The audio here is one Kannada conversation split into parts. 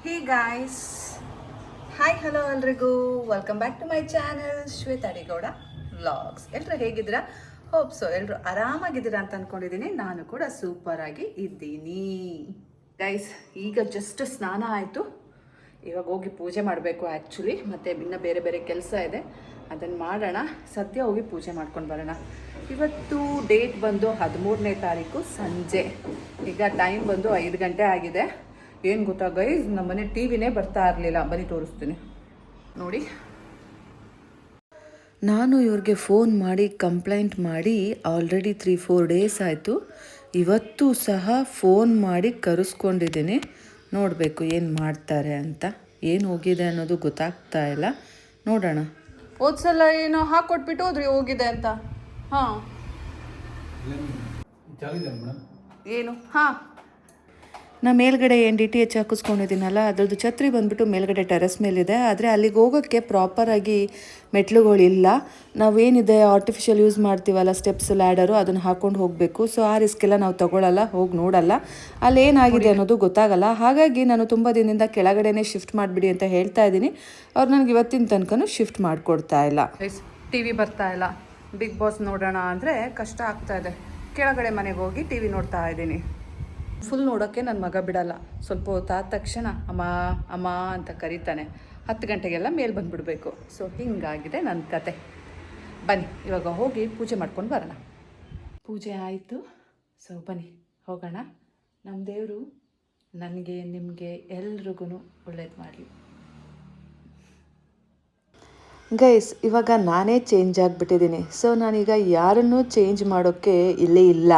ಹೇ ಗಾಯ್ಸ್, ಹಾಯ್ ಹಲೋ ಎಲ್ರಿಗೂ welcome back to my channel Shweta Adigowda vlogs. ಎಲ್ಲರೂ ಹೇಗಿದ್ದೀರಾ? ಹೋಪ್ ಸೊ ಎಲ್ಲರೂ ಆರಾಮಾಗಿದ್ದೀರಾ ಅಂತ ಅಂದ್ಕೊಂಡಿದ್ದೀನಿ. ನಾನು ಕೂಡ ಸೂಪರ್ ಆಗಿ ಇದ್ದೀನಿ ಗೈಸ್. ಈಗ ಜಸ್ಟ್ ಸ್ನಾನ ಆಯಿತು, ಇವಾಗ ಹೋಗಿ ಪೂಜೆ ಮಾಡಬೇಕು ಆ್ಯಕ್ಚುಲಿ. ಮತ್ತು ಇನ್ನು ಬೇರೆ ಬೇರೆ ಕೆಲಸ ಇದೆ, ಅದನ್ನು ಮಾಡೋಣ. ಸದ್ಯ ಹೋಗಿ ಪೂಜೆ ಮಾಡ್ಕೊಂಡು ಬರೋಣ. ಇವತ್ತು ಡೇಟ್ ಬಂದು 13ನೇ ತಾರೀಕು ಸಂಜೆ. ಈಗ ಟೈಮ್ ಬಂದು 5 ಗಂಟೆ ಆಗಿದೆ. ಏನು ಗೊತ್ತಾ ಗೈಸ್, ನಮ್ಮನೆ ಟಿ ವಿನೇ ಬರ್ತಾ ಇರಲಿಲ್ಲ. ಬನ್ನಿ ತೋರಿಸ್ತೀನಿ ನೋಡಿ. ನಾನು ಇವ್ರಿಗೆ ಫೋನ್ ಮಾಡಿ ಕಂಪ್ಲೇಂಟ್ ಮಾಡಿ ಆಲ್ರೆಡಿ 3-4 ಡೇಸ್ ಆಯಿತು. ಇವತ್ತು ಸಹ ಫೋನ್ ಮಾಡಿ ಕರೆಸ್ಕೊಂಡಿದ್ದೀನಿ. ನೋಡಬೇಕು ಏನು ಮಾಡ್ತಾರೆ ಅಂತ. ಏನು ಹೋಗಿದೆ ಅನ್ನೋದು ಗೊತ್ತಾಗ್ತಾ ಇಲ್ಲ, ನೋಡೋಣ. ಹೋದ್ಸಲ ಏನೋ ಹಾಕ್ಕೊಟ್ಬಿಟ್ಟು ಹೋದ್ರಿ ಹೋಗಿದೆ ಅಂತ. ಹಾಂ ಏನು? ಹಾಂ, ನಾ ಮೇಲ್ಗಡೆ ಏನು DTH ಹಾಕಿಸ್ಕೊಂಡಿದ್ದೀನಲ್ಲ, ಅದ್ರದ್ದು ಛತ್ರಿ ಬಂದುಬಿಟ್ಟು ಮೇಲ್ಗಡೆ ಟೆರೆಸ್ ಮೇಲಿದೆ. ಆದರೆ ಅಲ್ಲಿಗೆ ಹೋಗೋಕ್ಕೆ ಪ್ರಾಪರಾಗಿ ಮೆಟ್ಲುಗಳಿಲ್ಲ. ನಾವೇನಿದೆ ಆರ್ಟಿಫಿಷಿಯಲ್ ಯೂಸ್ ಮಾಡ್ತೀವಲ್ಲ, ಸ್ಟೆಪ್ಸ್, ಲ್ಯಾಡರು, ಅದನ್ನು ಹಾಕ್ಕೊಂಡು ಹೋಗಬೇಕು. ಸೊ ಆ ರಿಸ್ಕೆಲ್ಲ ನಾವು ತೊಗೊಳ್ಳಲ್ಲ, ಹೋಗಿ ನೋಡಲ್ಲ. ಅಲ್ಲಿ ಏನಾಗಿದೆ ಅನ್ನೋದು ಗೊತ್ತಾಗಲ್ಲ. ಹಾಗಾಗಿ ನಾನು ತುಂಬ ದಿನದಿಂದ ಕೆಳಗಡೆನೇ ಶಿಫ್ಟ್ ಮಾಡಿಬಿಡಿ ಅಂತ ಹೇಳ್ತಾ ಇದ್ದೀನಿ. ಅವ್ರು ನನಗೆ ಇವತ್ತಿನ ತನಕನೂ ಶಿಫ್ಟ್ ಮಾಡಿಕೊಡ್ತಾ ಇಲ್ಲ. ಟಿ ವಿ ಬರ್ತಾ ಇಲ್ಲ. ಬಿಗ್ ಬಾಸ್ ನೋಡೋಣ ಅಂದರೆ ಕಷ್ಟ ಆಗ್ತಾ ಇದೆ. ಕೆಳಗಡೆ ಮನೆಗೆ ಹೋಗಿ ಟಿ ವಿ ನೋಡ್ತಾ ಇದ್ದೀನಿ. ಫುಲ್ ನೋಡೋಕ್ಕೆ ನನ್ನ ಮಗ ಬಿಡಲ್ಲ. ಸ್ವಲ್ಪ ಹೊತ್ತಾದ ತಕ್ಷಣ ಅಮ್ಮ ಅಮ್ಮ ಅಂತ ಕರೀತಾನೆ. 10 ಗಂಟೆಗೆಲ್ಲ ಮೇಲೆ ಬಂದುಬಿಡಬೇಕು. ಸೊ ಹಿಂಗಾಗಿದೆ ನನ್ನ ಕತೆ. ಬನ್ನಿ ಇವಾಗ ಹೋಗಿ ಪೂಜೆ ಮಾಡ್ಕೊಂಡು ಬರೋಣ. ಪೂಜೆ ಆಯಿತು, ಸೊ ಬನ್ನಿ ಹೋಗೋಣ. ನಮ್ಮ ದೇವರು ನನಗೆ ನಿಮಗೆ ಎಲ್ರಿಗೂ ಒಳ್ಳೇದು ಮಾಡಲಿ. ಗೈಸ್, ಇವಾಗ ನಾನೇ ಚೇಂಜ್ ಆಗಿಬಿಟ್ಟಿದ್ದೀನಿ. ಸೊ ನಾನೀಗ ಯಾರನ್ನೂ ಚೇಂಜ್ ಮಾಡೋಕ್ಕೆ ಇಲ್ಲೇ ಇಲ್ಲ.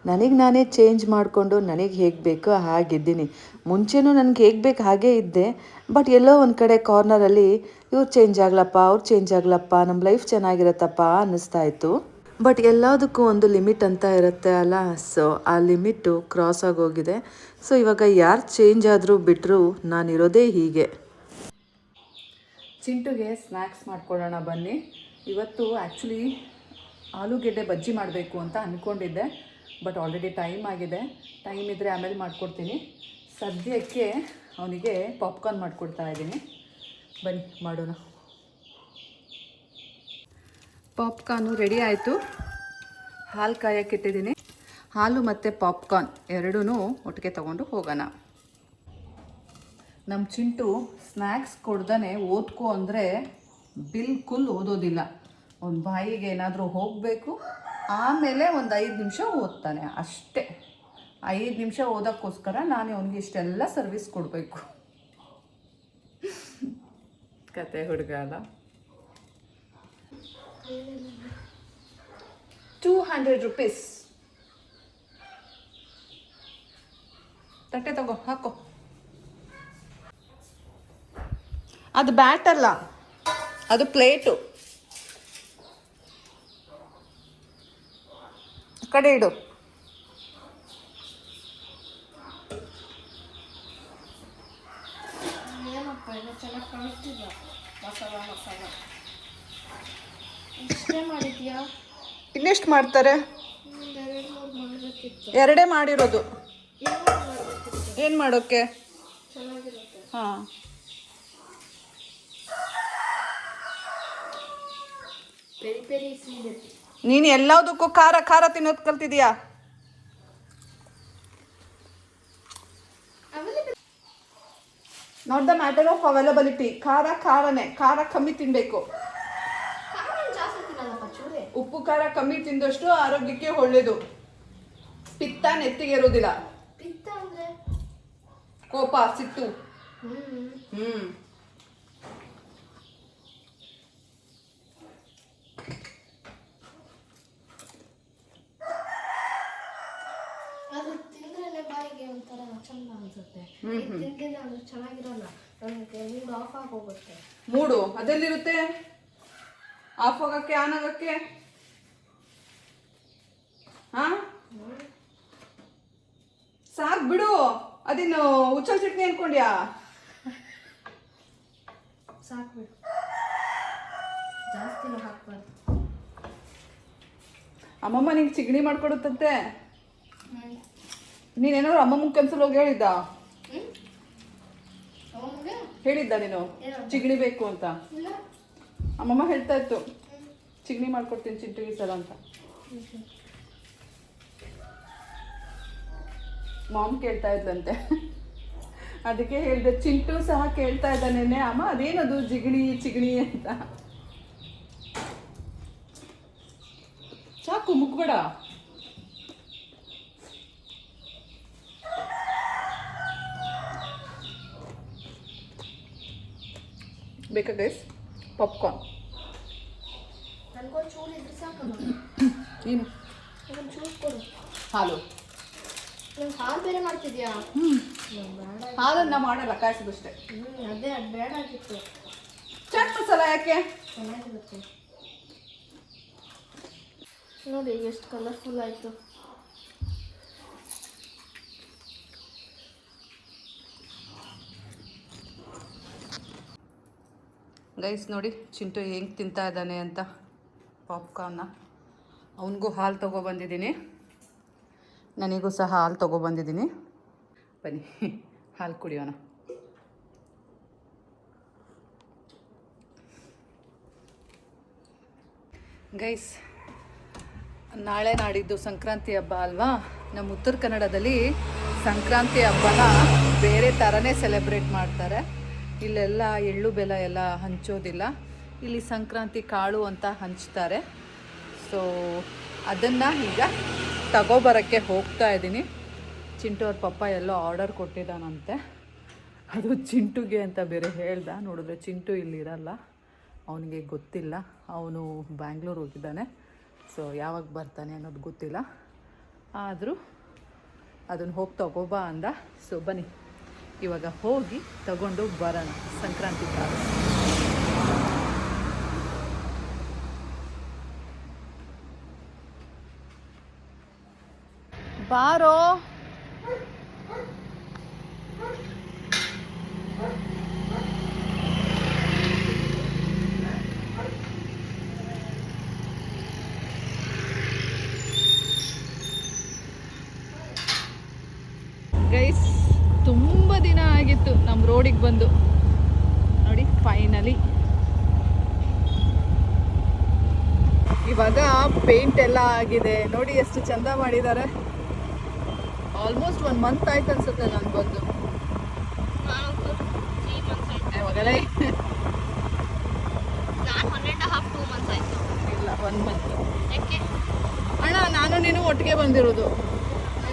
ನನಗೆ ನಾನೇ ಚೇಂಜ್ ಮಾಡಿಕೊಂಡು ನನಗೆ ಹೇಗೆ ಬೇಕೋ ಹಾಗಿದ್ದೀನಿ. ಮುಂಚೆನೂ ನನಗೆ ಹೇಗೆ ಬೇಕು ಹಾಗೇ ಇದ್ದೆ. ಬಟ್ ಎಲ್ಲೋ ಒಂದು ಕಡೆ ಕಾರ್ನರಲ್ಲಿ ಇವ್ರು ಚೇಂಜ್ ಆಗ್ಲಪ್ಪ, ಅವ್ರು ಚೇಂಜ್ ಆಗ್ಲಪ್ಪ, ನಮ್ಮ ಲೈಫ್ ಚೆನ್ನಾಗಿರತ್ತಪ್ಪ ಅನ್ನಿಸ್ತಾ ಇತ್ತು. ಬಟ್ ಎಲ್ಲದಕ್ಕೂ ಒಂದು ಲಿಮಿಟ್ ಅಂತ ಇರುತ್ತೆ ಅಲ್ಲ. ಸೊ ಆ ಲಿಮಿಟ್ಟು ಕ್ರಾಸ್ ಆಗೋಗಿದೆ. ಸೊ ಇವಾಗ ಯಾರು ಚೇಂಜ್ ಆದರೂ ಬಿಟ್ಟರು ನಾನಿರೋದೇ ಹೀಗೆ. ಚಿಂಟುಗೆ ಸ್ನ್ಯಾಕ್ಸ್ ಮಾಡ್ಕೊಳ್ಳೋಣ ಬನ್ನಿ. ಇವತ್ತು ಆ್ಯಕ್ಚುಲಿ ಆಲೂಗೆಡ್ಡೆ ಬಜ್ಜಿ ಮಾಡಬೇಕು ಅಂತ ಅಂದ್ಕೊಂಡಿದ್ದೆ. ಬಟ್ ಆಲ್ರೆಡಿ ಟೈಮ್ ಆಗಿದೆ. ಟೈಮ್ ಇದ್ದರೆ ಆಮೇಲೆ ಮಾಡಿಕೊಡ್ತೀನಿ. ಸದ್ಯಕ್ಕೆ ಅವನಿಗೆ ಪಾಪ್ಕಾರ್ನ್ ಮಾಡಿಕೊಡ್ತಾ ಇದ್ದೀನಿ. ಬನ್ನಿ ಮಾಡೋಣ. ಪಾಪ್ಕಾರ್ನು ರೆಡಿ ಆಯಿತು. ಹಾಲು ಕಾಯಕ್ಕಿಟ್ಟಿದ್ದೀನಿ. ಹಾಲು ಮತ್ತು ಪಾಪ್ಕಾರ್ನ್ ಎರಡೂ ಒಟ್ಟಿಗೆ ತೊಗೊಂಡು ಹೋಗೋಣ. ನಮ್ಮ ಚಿಂಟು ಸ್ನ್ಯಾಕ್ಸ್ ಕೊಡ್ದೇ ಓದ್ಕೋ ಅಂದರೆ ಬಿಲ್ಕುಲ್ ಓದೋದಿಲ್ಲ. ಅವ್ನ ಬಾಯಿಗೆ ಏನಾದರೂ ಹೋಗಬೇಕು, ಆಮೇಲೆ ಒಂದು 5 ನಿಮಿಷ ಓದ್ತಾನೆ ಅಷ್ಟೇ. 5 ನಿಮಿಷ ಓದೋಕ್ಕೋಸ್ಕರ ನಾನು ಅವನಿಗೆ ಇಷ್ಟೆಲ್ಲ ಸರ್ವಿಸ್ ಕೊಡಬೇಕು. ಕತೆ ಹುಡುಗ ಅಲ್ಲ. 200 ರೂಪೀಸ್. ತಟ್ಟೆ ತಗೋ, ಹಾಕೋ. ಅದು ಬ್ಯಾಟ್ ಅಲ್ಲ, ಅದು ಪ್ಲೇಟು. ಕಡೆ ಇಡು. ಇನ್ನೆಷ್ಟು ಮಾಡ್ತಾರೆ? 2 ಮಾಡಿರೋದು. ಏನು ಮಾಡೋಕ್ಕೆ? ಹಾಂ, ನೀನು ಎಲ್ಲದಕ್ಕೂ ಖಾರ ಖಾರ ತಿನ್ನೋದು ಕಲ್ತಿದೀಯಾ? Not the matter of availability. ಖಾರನೇ, ಖಾರ ಕಮ್ಮಿ ತಿನ್ನಬೇಕು. ಉಪ್ಪು ಖಾರ ಕಮ್ಮಿ ತಿಂದಷ್ಟು ಆರೋಗ್ಯಕ್ಕೆ ಒಳ್ಳೇದು. ಪಿತ್ತ ನೆತ್ತಿಗೆ ಇರೋದಿಲ್ಲ. ಕೋಪ, ಸಿಟ್ಟು. ಮೂಡು ಅದೆಲ್ಲಿರುತ್ತೆ? ಆಫ್ ಆಗೋಕ್ಕೆ, ಆನ್ ಆಗೋಕ್ಕೆ. ಹಾಂ, ಸಾಕು ಬಿಡು. ಅದಿನ್ನು ಉಚ್ಚಲ್ ಚಟ್ನಿ ಅನ್ಕೊಂಡ್ಯಾ? ಸಾಕು ಬಿಡು, ಜಾಸ್ತಿ ಹಾಕ್ಬಾರ್ದು. ಅಮ್ಮಮ್ಮ ನಿಂಗೆ ಚಿಗಣಿ ಮಾಡ್ಕೊಡುತ್ತಂತೆ. ನೀನೇನಾದ್ರು ಅಮ್ಮಮ್ಮ ಕನ್ಸಲ್ಲಿ ಹೋಗಿ ಹೇಳಿದ್ದ? ಹೇಳಿದ್ದ ನೀನು ಚಿಗಣಿ ಬೇಕು ಅಂತ? ಅಮ್ಮಮ್ಮ ಹೇಳ್ತಾ ಇತ್ತು ಚಿಗಣಿ ಮಾಡ್ಕೊಡ್ತೀನಿ ಚಿಂಟು ಈ ಸಲ ಅಂತ. ಮಾಮ್ ಕೇಳ್ತಾ ಇದ್ಲಂತೆ, ಅದಕ್ಕೆ ಹೇಳಿದೆ. ಚಿಂಟು ಸಹ ಕೇಳ್ತಾ ಇದ್ದಾನೆ, ಅಮ್ಮ ಅದೇನದು ಜಿಗಣಿ ಚಿಗಣಿ ಅಂತ. ಸಾಕು, ಮುಕ್ಬೇಡ. ಬೇಕಾ ಗೈಸ್ ಪಾಪ್ಕಾರ್ನ್? ಏನು ಹಾಲು? ಹಾಲು ಬೇರೆ ಮಾಡ್ತಿದ್ಯಾ? ಹಾಲನ್ನ ಮಾಡಲ್ಲ, ಕಾಯಿಸೋದಷ್ಟೇ. ಅದೇ ಅದು ಬೇಡ ಆಗಿತ್ತು. ಚಾಟ್ ಮಸಾಲ ಯಾಕೆ? ಚೆನ್ನಾಗಿರುತ್ತೆ ನೋಡಿ, ಎಷ್ಟು ಕಲರ್ಫುಲ್ ಆಯಿತು. ಗೈಸ್ ನೋಡಿ ಚಿಂಟು ಹೆಂಗೆ ತಿಂತಾ ಇದ್ದಾನೆ ಅಂತ ಪಾಪ್ಕಾರ್ನ. ಅವನಿಗೂ ಹಾಲು ತೊಗೊಬಂದಿದ್ದೀನಿ, ನನಗೂ ಸಹ ಹಾಲು ತೊಗೊಬಂದಿದ್ದೀನಿ. ಬನ್ನಿ ಹಾಲು ಕುಡಿಯೋಣ. ಗೈಸ್, ನಾಳೆ ನಾಡಿದ್ದು ಸಂಕ್ರಾಂತಿ ಹಬ್ಬ ಅಲ್ವಾ? ನಮ್ಮ ಉತ್ತರ ಕನ್ನಡದಲ್ಲಿ ಸಂಕ್ರಾಂತಿ ಹಬ್ಬನ ಬೇರೆ ಥರನೇ ಸೆಲೆಬ್ರೇಟ್ ಮಾಡ್ತಾರೆ. ಇಲ್ಲೆಲ್ಲ ಎಳ್ಳು ಬೆಲ್ಲ ಎಲ್ಲ ಹಂಚೋದಿಲ್ಲ, ಇಲ್ಲಿ ಸಂಕ್ರಾಂತಿ ಕಾಳು ಅಂತ ಹಂಚ್ತಾರೆ. ಸೊ ಅದನ್ನು ಈಗ ತಗೋಬರೋಕ್ಕೆ ಹೋಗ್ತಾ ಇದ್ದೀನಿ. ಚಿಂಟು ಅವ್ರ ಪಪ್ಪ ಎಲ್ಲೋ ಆರ್ಡರ್ ಕೊಟ್ಟಿದ್ದಾನಂತೆ, ಅದು ಚಿಂಟುಗೆ ಅಂತ ಬೇರೆ ಹೇಳ್ದ. ನೋಡಿದ್ರೆ ಚಿಂಟು ಇಲ್ಲಿರಲ್ಲ, ಅವನಿಗೆ ಗೊತ್ತಿಲ್ಲ, ಅವನು ಬ್ಯಾಂಗ್ಳೂರು ಹೋಗಿದ್ದಾನೆ. ಸೊ ಯಾವಾಗ ಬರ್ತಾನೆ ಅನ್ನೋದು ಗೊತ್ತಿಲ್ಲ, ಆದರೂ ಅದನ್ನು ಹೋಗಿ ತಗೋಬಾ ಅಂದ. ಸೊ ಬನ್ನಿ ಇವಾಗ ಹೋಗಿ ತಗೊಂಡು ಬರೋಣ ಸಂಕ್ರಾಂತಿ ಕಾಲ. ಬಾರೋ. ಗೈಸ್, ತುಂಬ ದಿನ ಆಗಿತ್ತು ನಮ್ಮ ರೋಡಿಗೆ ಬಂದು. ನೋಡಿ ಫೈನಲಿ ಇವಾಗ ಪೇಂಟ್ ಎಲ್ಲ ಆಗಿದೆ. ನೋಡಿ ಎಷ್ಟು ಚಂದ ಮಾಡಿದ್ದಾರೆ. ಆಲ್ಮೋಸ್ಟ್ 1 ಮಂತ್ ಆಯ್ತು ಅನ್ಸುತ್ತೆ ನಾನು ಬಂದು. ಯಾವಾಗಲೇ ಇಲ್ಲ 1 ಮಂತ್. ಅಣ್ಣ ನಾನು ನೀನು ಒಟ್ಟಿಗೆ ಬಂದಿರೋದು,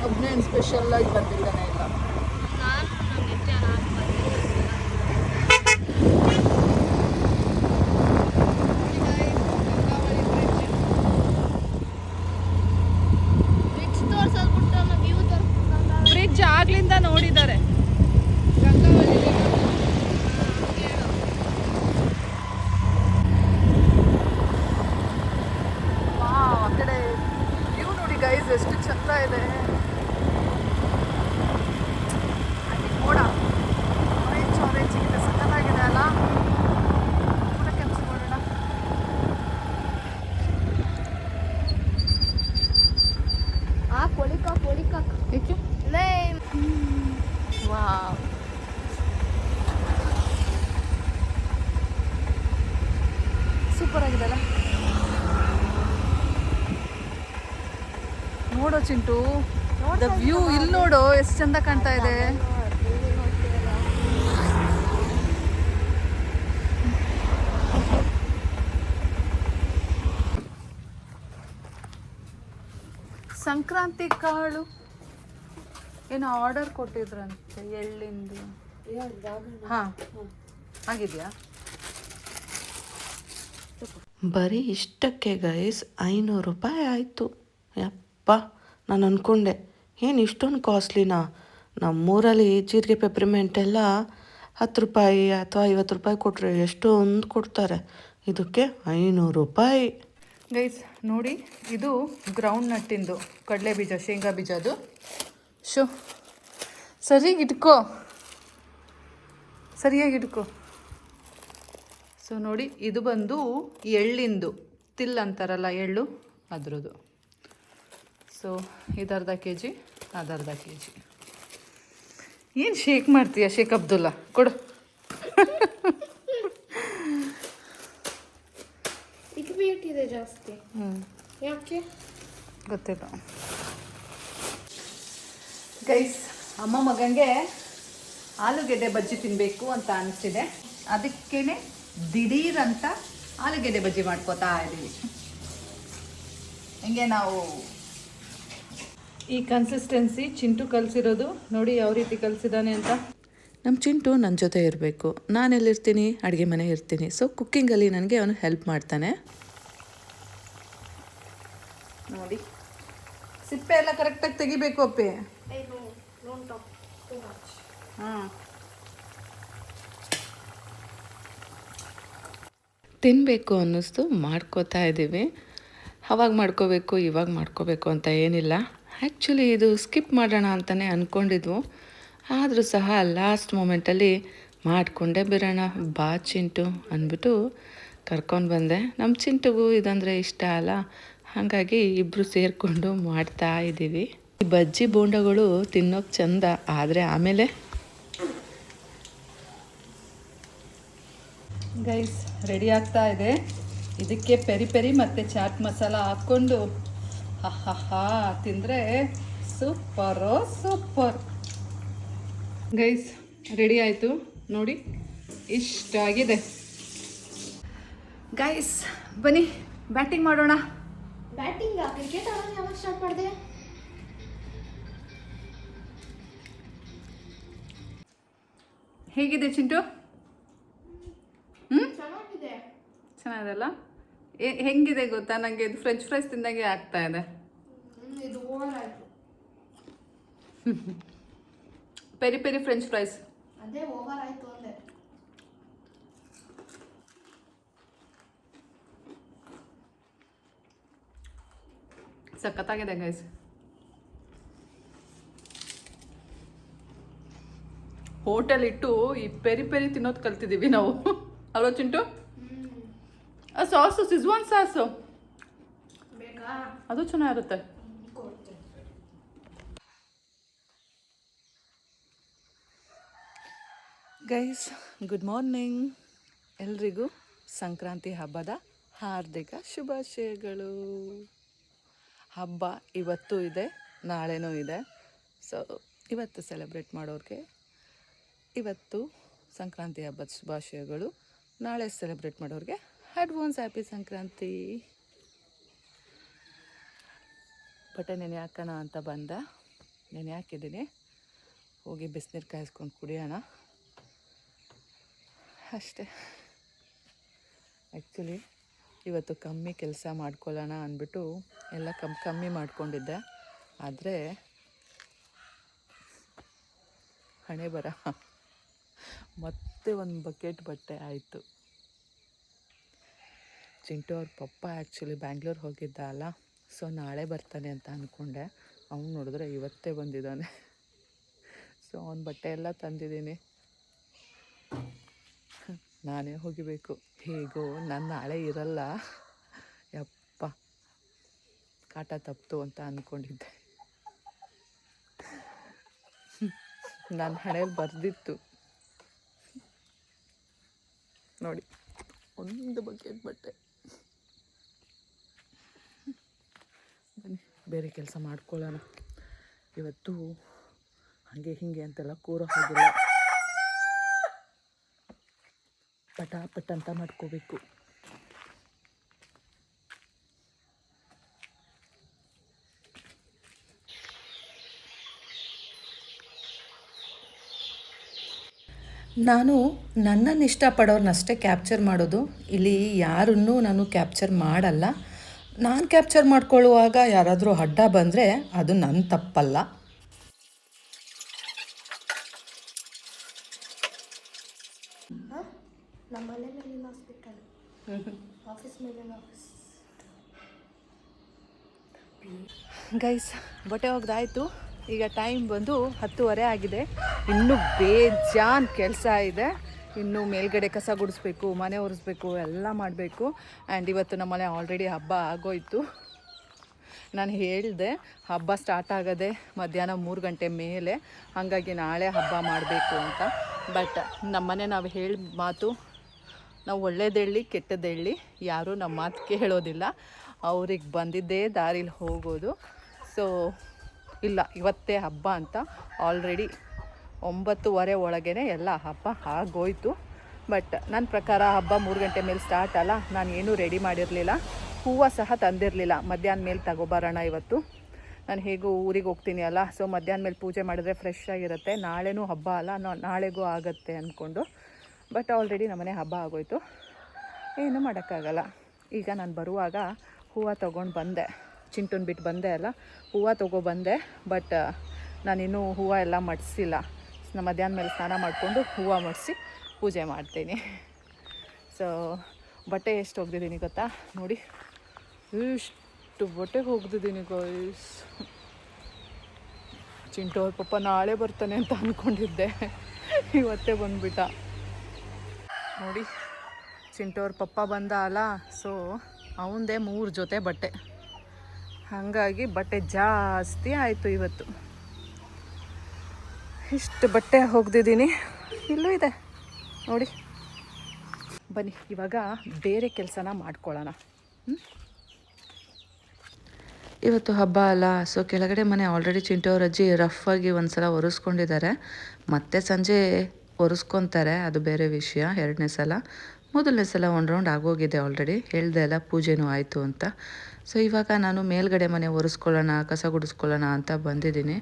ಒಬ್ಬನೇ ಸ್ಪೆಷಲ್ ಆಗಿ ಬಂದಿದ್ದಾನೆ ಇಲ್ಲ. ಬ್ರಿಡ್ಜ್ ಆಗ್ಲಿಂದ ನೋಡಿದ್ದಾರೆ. ಗಂಗಾವಳಿ ಆ ಕಡೆ ವ್ಯೂ ನೋಡಿ ಗೈಸ್, ಎಷ್ಟು ಚಂದ ಇದೆ. ಮೋಡ ಆರೆಂಜ್ ಆರೆಂಜ್ ಇದೆ, ಸಕ್ಕತ್ತಾಗಿದೆ ಅಲ್ಲ? ಕೆಲಸ ಮಾಡೋಣ. ಏಕೆ? ವಾವ್, ಸೂಪರ್ ಆಗಿದೆ ಅಲ್ಲ? ನೋಡೋ ಚಿಂಟು, ದ ವ್ಯೂ ಇಲ್ಲಿ ನೋಡು, ಎಷ್ಟು ಚಂದ ಕಾಣ್ತಾ ಇದೆ. ಸಂಕ್ರಾಂತಿ ಕಾಳು ಏನೋ ಆರ್ಡರ್ ಕೊಟ್ಟಿದ್ರಂತೆ, ಎಳ್ಳಿಂದು. ಹಾಂ, ಆಗಿದೆಯಾ? ಬರೀ ಇಷ್ಟಕ್ಕೆ ಗೈಸ್ 500 ರೂಪಾಯಿ ಆಯಿತು. ಯಪ್ಪ, ನಾನು ಅಂದ್ಕೊಂಡೆ ಏನು ಇಷ್ಟೊಂದು ಕಾಸ್ಟ್ಲಿನಾ? ನಮ್ಮೂರಲ್ಲಿ ಜೀರಿಗೆ ಪೆಪ್ರಿಮೆಂಟ್ ಎಲ್ಲ 10 ರೂಪಾಯಿ ಅಥವಾ 50 ರೂಪಾಯಿ ಕೊಟ್ಟರೆ ಎಷ್ಟೊಂದು ಕೊಡ್ತಾರೆ, ಇದಕ್ಕೆ 500 ರೂಪಾಯಿ. ಗೈಸ್ ನೋಡಿ, ಇದು ಗ್ರೌಂಡ್ ನಟ್ಟಿಂದು ಕಡಲೆ ಬೀಜ, ಶೇಂಗಾ ಬೀಜ. ಅದು ಸರಿಯಾಗಿ ಇಟ್ಕೋ, ಸರಿಯಾಗಿ ಇಟ್ಕೋ. ಸೊ ನೋಡಿ, ಇದು ಬಂದು ಎಳ್ಳಿಂದು, ತಿಲ್ ಅಂತಾರಲ್ಲ ಎಳ್ಳು, ಅದ್ರದ್ದು. ಸೊ ಇದು ಅರ್ಧ kg, ಅದು ಅರ್ಧ kg. ಏನು ಶೇಕ್ ಮಾಡ್ತೀಯ ಶೇಕ್ ಅಬ್ದುಲ್ಲಾ? ಕೊಡು. ಇದೆ ಜಾಸ್ತಿ. ಯಾಕೆ? ಗೊತ್ತಿಲ್ಲ ಗೈಸ್. ಅಮ್ಮ ಮಗನಿಗೆ ಆಲೂಗೆಡ್ಡೆ ಬಜ್ಜಿ ತಿನ್ನಬೇಕು ಅಂತ ಅನಿಸ್ತಿದೆ. ಅದಕ್ಕೇನೆ ದಿಢೀರಂತ ಆಲೂಗೆಡ್ಡೆ ಬಜ್ಜಿ ಮಾಡ್ಕೋತಾ ಇದ್ದೀವಿ. ಹಿಂಗೆ ನಾವು ಈ ಕನ್ಸಿಸ್ಟೆನ್ಸಿ ಚಿಂಟು ಕಲಿಸಿರೋದು ನೋಡಿ ಯಾವ ರೀತಿ ಕಲಿಸಿದಾನೆ ಅಂತ. ನಮ್ಮ ಚಿಂಟು ನನ್ನ ಜೊತೆ ಇರಬೇಕು. ನಾನೆಲ್ಲಿರ್ತೀನಿ, ಅಡುಗೆ ಮನೆ ಇರ್ತೀನಿ. ಸೊ ಕುಕ್ಕಿಂಗಲ್ಲಿ ನನಗೆ ಅವನು ಹೆಲ್ಪ್ ಮಾಡ್ತಾನೆ. ನೋಡಿ ಸಿಪ್ಪೆ ಎಲ್ಲ ಕರೆಕ್ಟಾಗಿ ತೆಗಿಬೇಕು ಅಪ್ಪಿ. ಹಾಂ, ತಿನ್ನಬೇಕು ಅನ್ನಿಸ್ತು, ಮಾಡ್ಕೋತಾ ಇದ್ದೀವಿ. ಅವಾಗ ಮಾಡ್ಕೋಬೇಕು ಇವಾಗ ಮಾಡ್ಕೋಬೇಕು ಅಂತ ಏನಿಲ್ಲ. ಆ್ಯಕ್ಚುಲಿ ಇದು ಸ್ಕಿಪ್ ಮಾಡೋಣ ಅಂತಲೇ ಅಂದ್ಕೊಂಡಿದ್ವು. ಆದರೂ ಸಹ ಲಾಸ್ಟ್ ಮೂಮೆಂಟಲ್ಲಿ ಮಾಡಿಕೊಂಡೇ ಬಿಡೋಣ ಬಾ ಚಿಂಟು ಅಂದ್ಬಿಟ್ಟು ಕರ್ಕೊಂಡು ಬಂದೆ. ನಮ್ಮ ಚಿಂಟುಗೂ ಇದಂದರೆ ಇಷ್ಟ ಅಲ್ಲ, ಹಾಗಾಗಿ ಇಬ್ಬರು ಸೇರಿಕೊಂಡು ಮಾಡ್ತಾ ಇದ್ದೀವಿ. ಈ ಬಜ್ಜಿ ಬೋಂಡಗಳು ತಿನ್ನೋಕೆ ಚಂದ, ಆದರೆ ಆಮೇಲೆ ಗೈಸ್ ರೆಡಿ ಆಗ್ತಾ ಇದೆ. ಇದಕ್ಕೆ ಪೆರಿ ಪೆರಿ ಮತ್ತು ಚಾಟ್ ಮಸಾಲ ಹಾಕ್ಕೊಂಡು ಹಾ ತಿಂದರೆ ಸೂಪರು ಸೂಪರ್. ಗೈಸ್ ರೆಡಿ ಆಯಿತು ನೋಡಿ, ಇಷ್ಟಾಗಿದೆ. ಗೈಸ್ ಬನ್ನಿ ಬ್ಯಾಟಿಂಗ್ ಮಾಡೋಣ. ಬ್ಯಾಟಿಂಗ್ ಕ್ರಿಕೆಟ್ ಆಡೋದು ಯಾವಾಗ ಸ್ಟಾರ್ಟ್ ಮಾಡಿದೆ? ಹೇಗಿದೆ ಚಿಂಟು? ಚೆನ್ನಾಗಿದೆ. ಚೆನ್ನಾಗಿದೆಲ್ಲ. ಹೆಂಗಿದೆ ಗೊತ್ತಾ, ನನಗೆ ಇದು ಫ್ರೆಂಚ್ ಫ್ರೈಸ್ ತಿಂದಾಗೆ ಆಗ್ತಾ ಇದೆ. ಇದು ಓವರ್ ಆಯಿತು. Peri peri french fries. ಅದೇ ಓವರ್ ಆಯಿತು ಅಂದೆ. ಸಖತ್ತಾಗಿದೆ ಗೈಸ್. ಹೋಟೆಲ್ ಇಟ್ಟು ಈ ಪೆರಿ ಪೆರಿ ತಿನ್ನೋದು ಕಲ್ತಿದ್ದೀವಿ ನಾವು ಅಲ್ವಾ ಚಿಂಟು? ಆ ಸಾಸು ಸಿಜ್ವಾನ್ ಸಾಸು ಬೇಕಾ? ಅದು ಚೆನ್ನಾಗಿರುತ್ತೆ. Guys good morning. ಎಲ್ರಿಗೂ ಸಂಕ್ರಾಂತಿ ಹಬ್ಬದ ಹಾರ್ದಿಕ ಶುಭಾಶಯಗಳು. ಹಬ್ಬ ಇವತ್ತು ಇದೆ, ನಾಳೆನೂ ಇದೆ. ಸೊ ಇವತ್ತು ಸೆಲೆಬ್ರೇಟ್ ಮಾಡೋರಿಗೆ ಇವತ್ತು ಸಂಕ್ರಾಂತಿ ಹಬ್ಬದ ಶುಭಾಶಯಗಳು. ನಾಳೆ ಸೆಲೆಬ್ರೇಟ್ ಮಾಡೋರಿಗೆ ಅಡ್ವಾನ್ಸ್ ಹ್ಯಾಪಿ ಸಂಕ್ರಾಂತಿ. ಬಟ್ಟೆ ನೆನೆ ಹಾಕೋಣ ಅಂತ ಬಂದ, ನೆನೆ ಹಾಕಿದ್ದೀನಿ. ಹೋಗಿ ಬಿಸಿನೀರು ಕಾಯಿಸ್ಕೊಂಡು ಕುಡಿಯೋಣ ಅಷ್ಟೇ. ಆ್ಯಕ್ಚುಲಿ ಇವತ್ತು ಕಮ್ಮಿ ಕೆಲಸ ಮಾಡ್ಕೊಳ್ಳೋಣ ಅಂದ್ಬಿಟ್ಟು ಎಲ್ಲ ಕಮ್ಮಿ ಮಾಡ್ಕೊಂಡಿದ್ದೆ. ಆದರೆ ಹಣೆ ಬರ ಮತ್ತೆ ಒಂದು ಬಕೆಟ್ ಬಟ್ಟೆ ಆಯಿತು. ಚಿಂಟು ಅವ್ರ ಪಪ್ಪ ಆ್ಯಕ್ಚುಲಿ ಬ್ಯಾಂಗ್ಳೂರ್ ಹೋಗಿದ್ದ ಅಲ್ಲ, ಸೊ ನಾಳೆ ಬರ್ತಾನೆ ಅಂತ ಅಂದ್ಕೊಂಡೆ. ಅವ್ನು ನೋಡಿದ್ರೆ ಇವತ್ತೇ ಬಂದಿದ್ದಾನೆ. ಸೊ ಅವನ ಬಟ್ಟೆ ಎಲ್ಲ ತಂದಿದ್ದೀನಿ, ನಾನೇ ಹೋಗಿಬೇಕು. ಹೇಗೋ ನಾನು ನಾಳೆ ಇರಲ್ಲ, ಯಪ್ಪ ಕಾಟ ತಪ್ಪಿತು ಅಂತ ಅಂದ್ಕೊಂಡಿದ್ದೆ. ನನ್ನ ಹಣೆಯಲ್ಲಿ ಬರೆದಿತ್ತು ನೋಡಿ, ಒಂದು ಬಕೆಟ್ ಬಟ್ಟೆ. ಬನ್ನಿ ಬೇರೆ ಕೆಲಸ ಮಾಡ್ಕೊಳ್ಳೋಣ. ಇವತ್ತು ಹಾಗೆ ಹೀಗೆ ಅಂತೆಲ್ಲ ಕೂರೋ ಹಾಗಿಲ್ಲ, ಪಟಾಪಟ್ ಅಂತ ಮಾಡ್ಕೋಬೇಕು. ನಾನು ನನ್ನನ್ನು ಇಷ್ಟಪಡೋರ್ನಷ್ಟೇ ಕ್ಯಾಪ್ಚರ್ ಮಾಡೋದು. ಇಲ್ಲಿ ಯಾರನ್ನೂ ನಾನು ಕ್ಯಾಪ್ಚರ್ ಮಾಡಲ್ಲ. ನಾನು ಕ್ಯಾಪ್ಚರ್ ಮಾಡ್ಕೊಳ್ಳುವಾಗ ಯಾರಾದರೂ ಅಡ್ಡ ಬಂದರೆ ಅದು ನನ್ನ ತಪ್ಪಲ್ಲ. ನಮ್ಮ ಮನೆ ಮೇಲಿನ ಹಾಸ್ಪಿಟಲ್, ಆಫೀಸ್ ಮೇಲಿನ ಆಫೀಸ್. ಗೈಸ್ ಬಟ್ಟೆ ಒಗ್ದಾಯಿತು. ಈಗ ಟೈಮ್ ಬಂದು 10:30 ಆಗಿದೆ. ಇನ್ನೂ ಬೇಜಾನ್ ಕೆಲಸ ಇದೆ. ಇನ್ನು ಮೇಲ್ಗಡೆ ಕಸ ಗುಡಿಸ್ಬೇಕು, ಮನೆ ಒರೆಸ್ಬೇಕು, ಎಲ್ಲ ಮಾಡಬೇಕು. ಆ್ಯಂಡ್ ಇವತ್ತು ನಮ್ಮನೆ ಆಲ್ರೆಡಿ ಹಬ್ಬ ಆಗೋಯ್ತು. ನಾನು ಹೇಳಿದೆ ಹಬ್ಬ ಸ್ಟಾರ್ಟ್ ಆಗೋದೆ ಮಧ್ಯಾಹ್ನ 3 ಗಂಟೆ ಮೇಲೆ, ಹಾಗಾಗಿ ನಾಳೆ ಹಬ್ಬ ಮಾಡಬೇಕು ಅಂತ. ಬಟ್ ನಮ್ಮನೆ ನಾವು ಹೇಳಿದ ಮಾತು ನಾವು ಒಳ್ಳೇದೇಳಿ ಕೆಟ್ಟದ್ದೇಳಿ ಯಾರೂ ನಮ್ಮ ಮಾತು ಕೇಳೋದಿಲ್ಲ. ಅವ್ರಿಗೆ ಬಂದಿದ್ದೇ ದಾರಿಲಿ ಹೋಗೋದು. ಸೊ ಇಲ್ಲ, ಇವತ್ತೇ ಹಬ್ಬ ಅಂತ ಆಲ್ರೆಡಿ 9:30 ಒಳಗೇ ಎಲ್ಲ ಹಬ್ಬ ಆಗೋಯ್ತು. ಬಟ್ ನನ್ನ ಪ್ರಕಾರ ಹಬ್ಬ 3 ಗಂಟೆ ಮೇಲೆ ಸ್ಟಾರ್ಟ್ ಅಲ್ಲ. ನಾನು ಏನೂ ರೆಡಿ ಮಾಡಿರಲಿಲ್ಲ, ಹೂವು ಸಹ ತಂದಿರಲಿಲ್ಲ. ಮಧ್ಯಾಹ್ನ ಮೇಲೆ ತಗೊಬರೋಣ ಇವತ್ತು, ನಾನು ಹೇಗೂ ಊರಿಗೆ ಹೋಗ್ತೀನಿ ಅಲ್ಲ. ಸೊ ಮಧ್ಯಾಹ್ನ ಮೇಲೆ ಪೂಜೆ ಮಾಡಿದ್ರೆ ಫ್ರೆಶ್ ಆಗಿರುತ್ತೆ. ನಾಳೆನೂ ಹಬ್ಬ ಅಲ್ಲ, ನಾಳೆಗೂ ಆಗುತ್ತೆ ಅಂದ್ಕೊಂಡು. ಬಟ್ ಆಲ್ರೆಡಿ ನಮ್ಮನೆ ಹಬ್ಬ ಆಗೋಯ್ತು, ಏನೂ ಮಾಡೋಕ್ಕಾಗಲ್ಲ. ಈಗ ನಾನು ಬರುವಾಗ ಹೂವು ತೊಗೊಂಡು ಬಂದೆ, ಚಿಂಟುನ ಬಿಟ್ಟು ಬಂದೆ ಅಲ್ಲ, ಹೂವು ತೊಗೊಬಂದೆ. ಬಟ್ ನಾನಿನ್ನೂ ಹೂವು ಎಲ್ಲ ಮಡಿಸಿಲ್ಲ. ಮಧ್ಯಾಹ್ನ ಮೇಲೆ ಸ್ನಾನ ಮಾಡಿಕೊಂಡು ಹೂವು ಮಡಿಸಿ ಪೂಜೆ ಮಾಡ್ತೀನಿ. ಸೊ ಬಟ್ಟೆ ಎಷ್ಟು ಒಗ್ದಿದ್ದೀನಿ ಗೊತ್ತಾ? ನೋಡಿ, ಇಷ್ಟು ಬಟ್ಟೆ ಒಗ್ದಿದ್ದೀನಿ ಗಾಯ್ಸ್. ಚಿಂಟು ಅವ್ರ ಪಪ್ಪ ನಾಳೆ ಬರ್ತಾನೆ ಅಂತ ಅಂದ್ಕೊಂಡಿದ್ದೆ, ಇವತ್ತೇ ಬಂದುಬಿಟ್ಟ. ನೋಡಿ, ಚಿಂಟು ಅವ್ರ ಪಪ್ಪ ಬಂದ ಅಲ್ಲ, ಸೊ ಅವನದೇ 3 ಜೊತೆ ಬಟ್ಟೆ. ಹಾಗಾಗಿ ಬಟ್ಟೆ ಜಾಸ್ತಿ ಆಯಿತು ಇವತ್ತು. ಇಷ್ಟು ಬಟ್ಟೆ ಒಗ್ದಿದ್ದೀನಿ. ಇಲ್ಲೂ ಇದೆ ನೋಡಿ. ಬನ್ನಿ ಇವಾಗ ಬೇರೆ ಕೆಲಸನ ಮಾಡ್ಕೊಳ್ಳೋಣ. ಇವತ್ತು ಹಬ್ಬ ಅಲ್ಲ, ಸೊ ಕೆಳಗಡೆ ಮನೆ ಆಲ್ರೆಡಿ ಚಿಂಟು ಅವ್ರ ಅಜ್ಜಿ ರಫಾಗಿ ಒಂದು ಸಲ ಒರೆಸ್ಕೊಂಡಿದ್ದಾರೆ. ಮತ್ತೆ ಸಂಜೆ ಒರೆಸ್ಕೊತಾರೆ, ಅದು ಬೇರೆ ವಿಷಯ. 2ನೇ ಸಲ, 1ನೇ ಸಲ 1 ರೌಂಡ್ ಆಗೋಗಿದೆ ಆಲ್ರೆಡಿ. ಹೇಳ್ದೆ ಅಲ್ಲ, ಪೂಜೆನೂ ಆಯಿತು ಅಂತ. ಸೊ ಇವಾಗ ನಾನು ಮೇಲ್ಗಡೆ ಮನೆ ಒರೆಸ್ಕೊಳ್ಳೋಣ, ಕಸ ಗುಡಿಸ್ಕೊಳ್ಳೋಣ ಅಂತ ಬಂದಿದ್ದೀನಿ.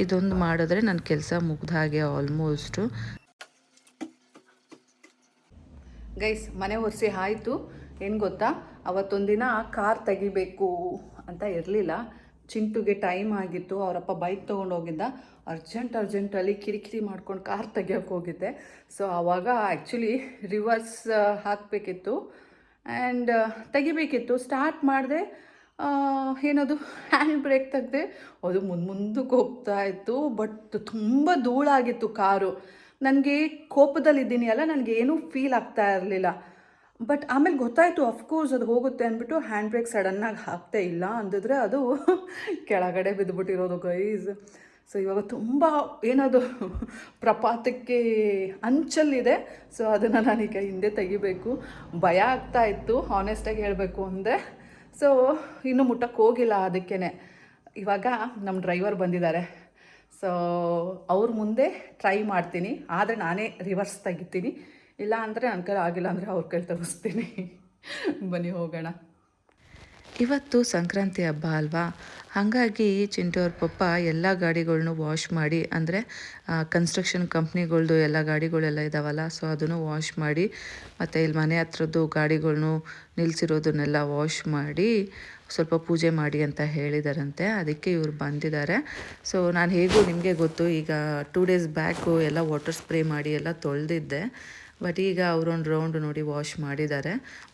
ಇದೊಂದು ಮಾಡಿದ್ರೆ ನನ್ನ ಕೆಲಸ ಮುಗ್ದ ಹಾಗೆ ಆಲ್ಮೋಸ್ಟು. ಗೈಸ್, ಮನೆ ಒರೆಸಿ ಆಯಿತು. ಏನು ಗೊತ್ತಾ, ಅವತ್ತೊಂದಿನ ಕಾರ್ ತೆಗಿಬೇಕು ಅಂತ ಇರಲಿಲ್ಲ. ಚಿಂಟುಗೆ ಟೈಮ್ ಆಗಿತ್ತು, ಅವರಪ್ಪ ಬೈಕ್ ತೊಗೊಂಡೋಗಿದ್ದ. ಅರ್ಜೆಂಟಲ್ಲಿ ಕಿರಿಕಿರಿ ಮಾಡ್ಕೊಂಡು ಕಾರ್ ತೆಗಿಯೋಕ್ಕೆ ಹೋಗಿದ್ದೆ. ಸೊ ಆವಾಗ ಆ್ಯಕ್ಚುಲಿ ರಿವರ್ಸ್ ಹಾಕಬೇಕಿತ್ತು ಆ್ಯಂಡ್ ತೆಗಿಬೇಕಿತ್ತು. ಸ್ಟಾರ್ಟ್ ಮಾಡಿದೆ, ಏನದು ಹ್ಯಾಂಡ್ ಬ್ರೇಕ್ ತೆಗೆದೆ, ಅದು ಮುಂದಕ್ಕೆ ಹೋಗ್ತಾ ಇತ್ತು. ಬಟ್ ತುಂಬ ಧೂಳಾಗಿತ್ತು ಕಾರು. ನನಗೆ ಕೋಪದಲ್ಲಿದ್ದೀನಿ ಅಲ್ಲ, ನನಗೇನೂ ಫೀಲ್ ಆಗ್ತಾ ಇರಲಿಲ್ಲ. ಬಟ್ ಆಮೇಲೆ ಗೊತ್ತಾಯಿತು, ಅಫ್ಕೋರ್ಸ್ ಅದು ಹೋಗುತ್ತೆ ಅಂದ್ಬಿಟ್ಟು ಹ್ಯಾಂಡ್ ಬ್ರೇಕ್ ಸಡನ್ನಾಗಿ ಹಾಕ್ತೇ ಇಲ್ಲ ಅಂದಿದ್ರೆ ಅದು ಕೆಳಗಡೆ ಬಿದ್ದುಬಿಟ್ಟಿರೋದು ಗೈಸ್. ಸೊ ಇವಾಗ ತುಂಬ ಏನದು ಪ್ರಪಾತಕ್ಕೆ ಅಂಚಲ್ಲಿದೆ. ಸೊ ಅದನ್ನು ನಾನೀಗ ಹಿಂದೆ ತೆಗಿಬೇಕು. ಭಯ ಆಗ್ತಾ ಇತ್ತು, ಆನೆಸ್ಟಾಗಿ ಹೇಳಬೇಕು ಅಂದರೆ. ಸೊ ಇನ್ನೂ ಮುಟ್ಟಕ್ಕೆ ಹೋಗಿಲ್ಲ. ಅದಕ್ಕೇ ಇವಾಗ ನಮ್ಮ ಡ್ರೈವರ್ ಬಂದಿದ್ದಾರೆ. ಸೊ ಅವ್ರ ಮುಂದೆ ಟ್ರೈ ಮಾಡ್ತೀನಿ, ಆದರೆ ನಾನೇ ರಿವರ್ಸ್ ತೆಗಿತೀನಿ. ಇಲ್ಲ ಅಂದರೆ ನನ್ನ ಕೈಲಿ ಆಗಿಲ್ಲ ಅಂದರೆ ಅವ್ರ ಕೈಲಿ ತೆಗಿಸ್ತೀನಿ. ಬನ್ನಿ ಹೋಗೋಣ. ಇವತ್ತು ಸಂಕ್ರಾಂತಿ ಹಬ್ಬ ಅಲ್ವಾ, ಹಾಗಾಗಿ ಚಿಂಟು ಅವ್ರ ಪಪ್ಪ ಎಲ್ಲ ಗಾಡಿಗಳ್ನೂ ವಾಶ್ ಮಾಡಿ, ಅಂದರೆ ಕನ್ಸ್ಟ್ರಕ್ಷನ್ ಕಂಪ್ನಿಗಳ್ದು ಎಲ್ಲ ಗಾಡಿಗಳೆಲ್ಲ ಇದ್ದಾವಲ್ಲ, ಸೊ ಅದನ್ನು ವಾಶ್ ಮಾಡಿ, ಮತ್ತು ಇಲ್ಲಿ ಮನೆ ಹತ್ರದ್ದು ಗಾಡಿಗಳ್ನು ನಿಲ್ಲಿಸಿರೋದನ್ನೆಲ್ಲ ವಾಶ್ ಮಾಡಿ ಸ್ವಲ್ಪ ಪೂಜೆ ಮಾಡಿ ಅಂತ ಹೇಳಿದಾರಂತೆ. ಅದಕ್ಕೆ ಇವ್ರು ಬಂದಿದ್ದಾರೆ. ಸೊ ನಾನು ಹೇಗೂ ನಿಮಗೆ ಗೊತ್ತು, ಈಗ 2 ಡೇಸ್ ಬ್ಯಾಕು ಎಲ್ಲ ವಾಟರ್ ಸ್ಪ್ರೇ ಮಾಡಿ ಎಲ್ಲ ತೊಳೆದಿದ್ದೆ. ಬಟ್ ಈಗ ಅವರೊಂದು ರೌಂಡ್ ನೋಡಿ ವಾಶ್ ಮಾಡಿದ್ದಾರೆ.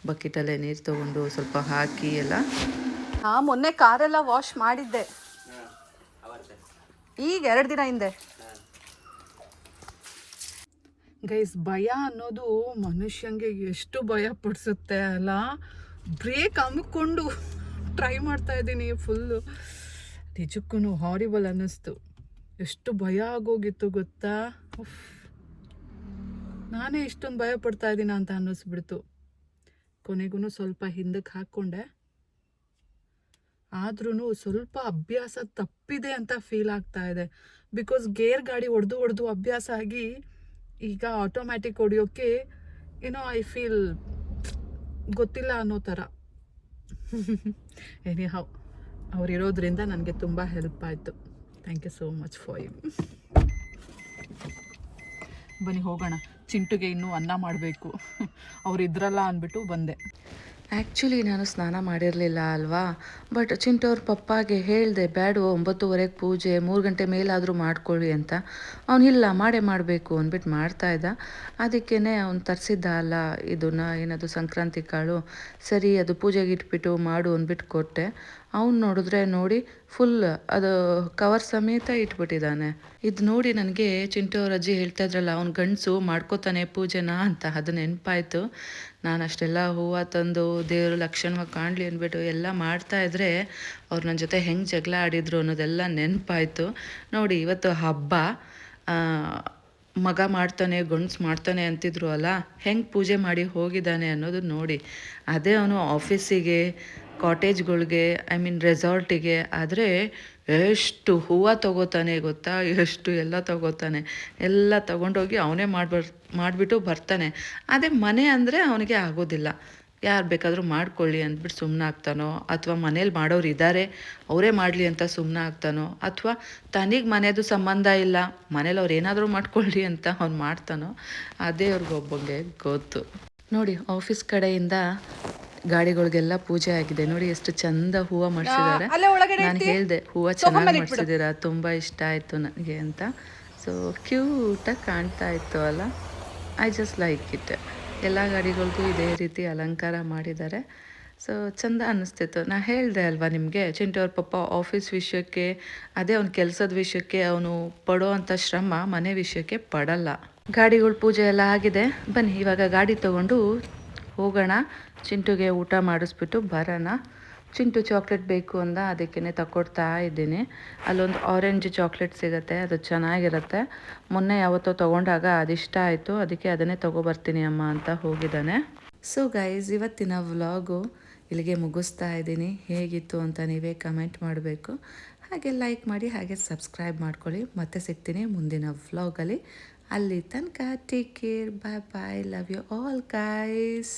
ಬಕೆಟಲ್ಲೇ ನೀರು ತೊಗೊಂಡು ಸ್ವಲ್ಪ ಹಾಕಿ ಎಲ್ಲ. ಮೊನ್ನೆ ಕಾರೆಲ್ಲ ವಾಶ್ ಮಾಡಿದ್ದೆ, ಈಗ 2 ದಿನ ಹಿಂದೆ. ಗೈಸ್, ಭಯ ಅನ್ನೋದು ಮನುಷ್ಯಂಗೆ ಎಷ್ಟು ಭಯ ಪಡಿಸುತ್ತೆ ಅಲ್ಲ. ಬ್ರೇಕ್ ಅಮ್ಕೊಂಡು ಟ್ರೈ ಮಾಡ್ತಾ ಇದ್ದೀನಿ ಫುಲ್ಲು. ನಿಜಕ್ಕೂ ಹಾರಿಬಲ್ ಅನ್ನಿಸ್ತು. ಎಷ್ಟು ಭಯ ಆಗೋಗಿತ್ತು ಗೊತ್ತಾ. ನಾನೇ ಇಷ್ಟೊಂದು ಭಯ ಪಡ್ತಾ ಇದ್ದೀನ ಅಂತ ಅನ್ನಿಸ್ಬಿಡ್ತು. ಕೊನೆಗೂ ಸ್ವಲ್ಪ ಹಿಂದಕ್ಕೆ ಹಾಕ್ಕೊಂಡೆ. ಆದ್ರೂ ಸ್ವಲ್ಪ ಅಭ್ಯಾಸ ತಪ್ಪಿದೆ ಅಂತ ಫೀಲ್ ಆಗ್ತಾ ಇದೆ. ಬಿಕಾಸ್ ಗೇರ್ ಗಾಡಿ ಹೊಡೆದು ಅಭ್ಯಾಸ ಆಗಿ ಈಗ ಆಟೋಮ್ಯಾಟಿಕ್ ಹೊಡೆಯೋಕ್ಕೆ ಏನೋ ಐ ಫೀಲ್ ಗೊತ್ತಿಲ್ಲ ಅನ್ನೋ ಥರ. ಎನಿ ಹೌ, ಅವರಿರೋದ್ರಿಂದ ನನಗೆ ತುಂಬ ಹೆಲ್ಪ್ ಆಯಿತು. Thank you so much for you. ಬನ್ನಿ ಹೋಗೋಣ. ಚಿಂಟುಗೆ ಇನ್ನೂ ಅನ್ನ ಮಾಡಬೇಕು, ಅವರಿದ್ರಲ್ಲ ಅಂದ್ಬಿಟ್ಟು ಬಂದೆ. ಆ್ಯಕ್ಚುಲಿ ನಾನು ಸ್ನಾನ ಮಾಡಿರಲಿಲ್ಲ ಅಲ್ವಾ. ಬಟ್ ಚಿಂಟು ಅವ್ರ ಪಪ್ಪಾಗೆ ಹೇಳಿದೆ, ಬೇಡ 9:30 ಪೂಜೆ, 3 ಗಂಟೆ ಮೇಲಾದರೂ ಮಾಡ್ಕೊಳ್ಳಿ ಅಂತ. ಅವನಿಲ್ಲ, ಮಾಡಬೇಕು ಅಂದ್ಬಿಟ್ಟು ಮಾಡ್ತಾಯಿದ್ದ. ಅದಕ್ಕೇ ಅವ್ನು ತರಿಸಿದ್ದ ಅಲ್ಲ ಇದನ್ನು, ಏನದು ಸಂಕ್ರಾಂತಿ ಕಾಳು. ಸರಿ, ಅದು ಪೂಜೆಗೆ ಇಟ್ಬಿಟ್ಟು ಮಾಡು ಅಂದ್ಬಿಟ್ಟು ಕೊಟ್ಟೆ. ಅವ್ನು ನೋಡಿದ್ರೆ ನೋಡಿ ಫುಲ್ ಅದು ಕವರ್ ಸಮೇತ ಇಟ್ಬಿಟ್ಟಿದ್ದಾನೆ. ಇದು ನೋಡಿ ನನಗೆ ಚಿಂಟು ಅವ್ರ ಅಜ್ಜಿ ಹೇಳ್ತಾ ಇದ್ರಲ್ಲ, ಅವ್ನು ಗಂಡಸು ಮಾಡ್ಕೋತಾನೆ ಪೂಜೆನ ಅಂತ, ಅದು ನೆನಪಾಯಿತು. ನಾನು ಅಷ್ಟೆಲ್ಲ ಹೂವು ತಂದು ದೇವರು ಲಕ್ಷಣವಾಗಿ ಕಾಣಲಿ ಅಂದ್ಬಿಟ್ಟು ಎಲ್ಲ ಮಾಡ್ತಾಯಿದ್ರೆ ಅವ್ರು ನನ್ನ ಜೊತೆ ಹೆಂಗೆ ಜಗಳ ಆಡಿದ್ರು ಅನ್ನೋದೆಲ್ಲ ನೆನಪಾಯಿತು. ನೋಡಿ, ಇವತ್ತು ಹಬ್ಬ, ಮಗ ಮಾಡ್ತಾನೆ ಗಂಡ್ಸು ಮಾಡ್ತಾನೆ ಅಂತಿದ್ರು ಅಲ್ಲ, ಹೆಂಗೆ ಪೂಜೆ ಮಾಡಿ ಹೋಗಿದ್ದಾನೆ ಅನ್ನೋದು ನೋಡಿ. ಅದೇ ಅವನು ಆಫೀಸಿಗೆ, ಕಾಟೇಜ್ಗಳಿಗೆ, ಐ ಮೀನ್ ರೆಸಾರ್ಟಿಗೆ ಆದರೆ ಎಷ್ಟು ಹೂವು ತೊಗೋತಾನೆ ಗೊತ್ತಾ, ಎಷ್ಟು ಎಲ್ಲ ತೊಗೋತಾನೆ. ಎಲ್ಲ ತೊಗೊಂಡೋಗಿ ಅವನೇ ಮಾಡಿಬಿಟ್ಟು ಬರ್ತಾನೆ. ಅದೇ ಮನೆ ಅಂದರೆ ಅವನಿಗೆ ಆಗೋದಿಲ್ಲ. ಯಾರು ಬೇಕಾದರೂ ಮಾಡ್ಕೊಳ್ಳಿ ಅಂದ್ಬಿಟ್ಟು ಸುಮ್ಮನೆ ಆಗ್ತಾನೋ, ಅಥವಾ ಮನೇಲಿ ಮಾಡೋರು ಇದ್ದಾರೆ ಅವರೇ ಮಾಡಲಿ ಅಂತ ಸುಮ್ಮನೆ ಆಗ್ತಾನೋ, ಅಥವಾ ತನಗೆ ಮನೆಯದು ಸಂಬಂಧ ಇಲ್ಲ, ಮನೇಲಿ ಅವ್ರು ಏನಾದರೂ ಮಾಡ್ಕೊಳ್ಳಿ ಅಂತ ಅವ್ನು ಮಾಡ್ತಾನೋ, ಅದೇ ಅವ್ರಿಗೊಬ್ಬಂಗೆ ಗೊತ್ತು. ನೋಡಿ, ಆಫೀಸ್ ಕಡೆಯಿಂದ ಗಾಡಿಗಳಿಗೆಲ್ಲ ಪೂಜೆ ಆಗಿದೆ. ನೋಡಿ ಎಷ್ಟು ಚಂದ ಹೂವು ಮಾಡಿಸಿದ್ದಾರೆ. ನಾನು ಹೇಳಿದೆ ಹೂವು ಚೆನ್ನಾಗಿ ಮಾಡಿಸಿದ್ದೀರಾ, ತುಂಬ ಇಷ್ಟ ಆಯಿತು ನನಗೆ ಅಂತ. ಸೊ ಕ್ಯೂಟಾಗಿ ಕಾಣ್ತಾ ಇತ್ತು ಅಲ್ಲ, ಐ ಜಸ್ಟ್ ಲೈಕ್ ಇಟ್. ಎಲ್ಲ ಗಾಡಿಗಳಿಗೂ ಇದೇ ರೀತಿ ಅಲಂಕಾರ ಮಾಡಿದ್ದಾರೆ. ಸೊ ಚಂದ ಅನ್ನಿಸ್ತಿತ್ತು. ನಾನು ಹೇಳಿದೆ ಅಲ್ವಾ ನಿಮಗೆ, ಚಿಂಟು ಅವ್ರ ಪಪ್ಪ ಆಫೀಸ್ ವಿಷಯಕ್ಕೆ, ಅದೇ ಅವ್ನ ಕೆಲಸದ ವಿಷಯಕ್ಕೆ ಅವನು ಪಡೋ ಅಂಥ ಶ್ರಮ ಮನೆ ವಿಷಯಕ್ಕೆ ಪಡಲ್ಲ. ಗಾಡಿಗಳ ಪೂಜೆ ಎಲ್ಲ ಆಗಿದೆ. ಬನ್ನಿ ಇವಾಗ ಗಾಡಿ ತೊಗೊಂಡು ಹೋಗೋಣ, ಚಿಂಟುಗೆ ಊಟ ಮಾಡಿಸ್ಬಿಟ್ಟು ಬರೋಣ. ಚಿಂಟು ಚಾಕ್ಲೇಟ್ ಬೇಕು ಅಂದ, ಅದಕ್ಕೇ ತಗೊಡ್ತಾ ಇದ್ದೀನಿ. ಅಲ್ಲೊಂದು ಆರೆಂಜ್ ಚಾಕ್ಲೇಟ್ ಸಿಗುತ್ತೆ, ಅದು ಚೆನ್ನಾಗಿರುತ್ತೆ. ಮೊನ್ನೆ ಯಾವತ್ತೋ ತೊಗೊಂಡಾಗ ಅದಿಷ್ಟ ಆಯಿತು, ಅದಕ್ಕೆ ಅದನ್ನೇ ತೊಗೊಬರ್ತೀನಿ ಅಮ್ಮ ಅಂತ ಹೋಗಿದ್ದಾನೆ. ಸೊ ಗೈಸ್, ಇವತ್ತಿನ ವ್ಲಾಗು ಇಲ್ಲಿಗೆ ಮುಗಿಸ್ತಾ ಇದ್ದೀನಿ. ಹೇಗಿತ್ತು ಅಂತ ನೀವೇ ಕಮೆಂಟ್ ಮಾಡಬೇಕು. ಹಾಗೆ ಲೈಕ್ ಮಾಡಿ, ಹಾಗೆ ಸಬ್ಸ್ಕ್ರೈಬ್ ಮಾಡ್ಕೊಳ್ಳಿ. ಮತ್ತೆ ಸಿಗ್ತೀನಿ ಮುಂದಿನ ವ್ಲಾಗಲ್ಲಿ. ಅಲ್ಲಿ ತನಕ take care, bye bye, love you all guys.